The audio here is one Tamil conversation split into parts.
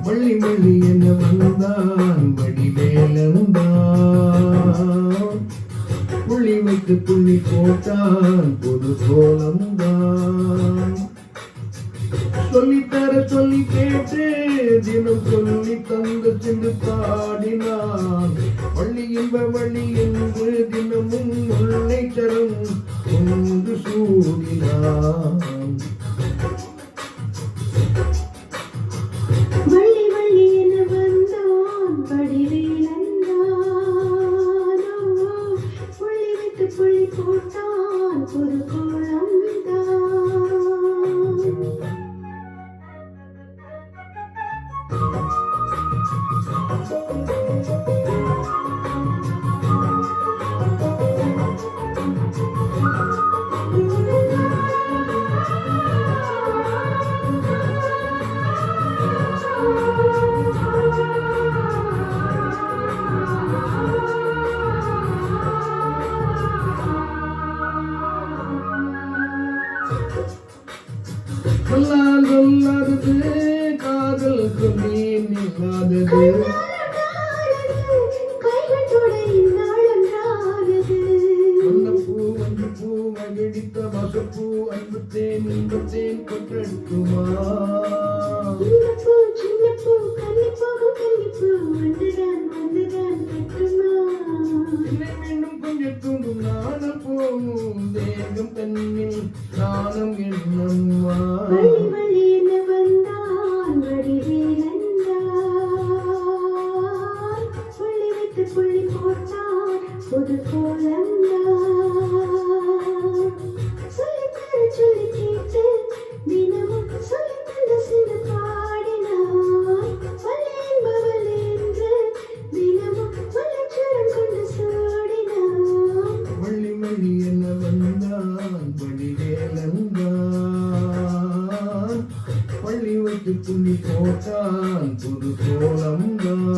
மள்ளி மள்ளி என வந்தான் வடிவேலந்தான், புள்ளி வைத்து புள்ளி போட்டான் பொது கோலம்தான். சொல்லித்தர சொல்லி கேட்டு தினம் சொல்லி தந்து சென்று பாடினான். வள்ளி என்ப வள்ளி என்று தினமும் முல்லை தரும் ஒன்று சூடினான். வள்ளி வள்ளி என வந்தான் வடிவேலந்தான், புள்ளி வைத்து புள்ளி போட்டான் ஒரு கோலம்தான். சொல்லால் சொல்லாதது காதல் சொல்லி நில்லாதது. வண்ணப்பூ வஞ்சிப்பூ மகிழித்த வசப்பூ அன்புத்தேன் இன்பத்தேன் கொற்றெடுக்குமா. மீண்டும் கொஞ்சம் தூண்டும் நாணல் போகும் தேகம் தன்னில் நாணம் என்னம்மா. வள்ளி வள்ளி என வந்தான் வடிவேலந்தான், புள்ளி வைத்து புள்ளி போட்டான் புது கோலம்தான். சொல்லித்தர சொல்லி கேட்டு தினமும் சொல்லி தந்து சென்று பாடினான். வள்ளி என்பவள் என்று தினமும் வள்ளச்சரம் கொண்டு சூடினான். வள்ளி மள்ளி என வந்தான் வடிவேலந்தான், பள்ளி வைத்து புள்ளி போட்டான் புது கோலம்தான்.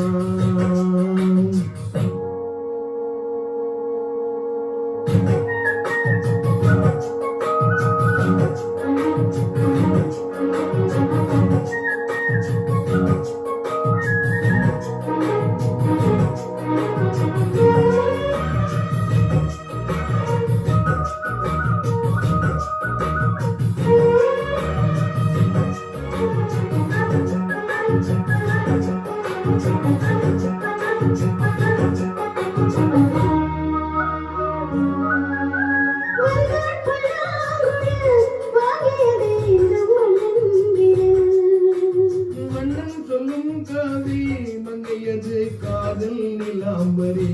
மன்னன் சொல்லும் காதி மங்கையது காதல் நிலாம்பரே.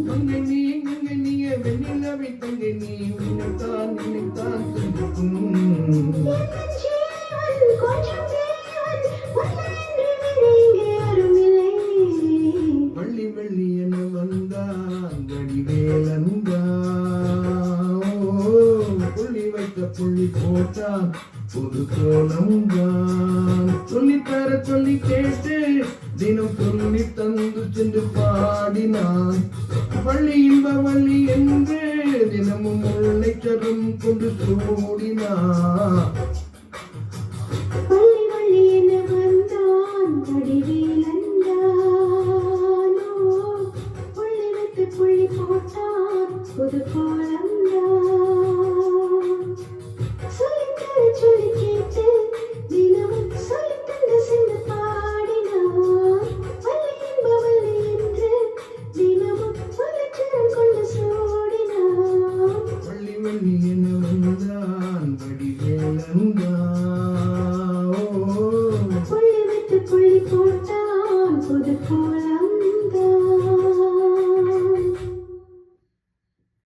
மங்கை நீ மங்கை நீய வெண்ணிலவை தங்கை நீ நினைத்தான் நினைத்தான் சொல்லும். வள்ளி வள்ளி என வந்தான் வடிவேலந்தான், புள்ளி வைத்த புள்ளி போட்டான் புது கோலம்தான். சொல்லித்தர சொல்லி கேட்டு தினம் சொல்லி தந்து சென்று பாடினான். வள்ளி இன்ப வள்ளி என்று தினமும் முல்லை சரும் கொண்டு சூடினான்.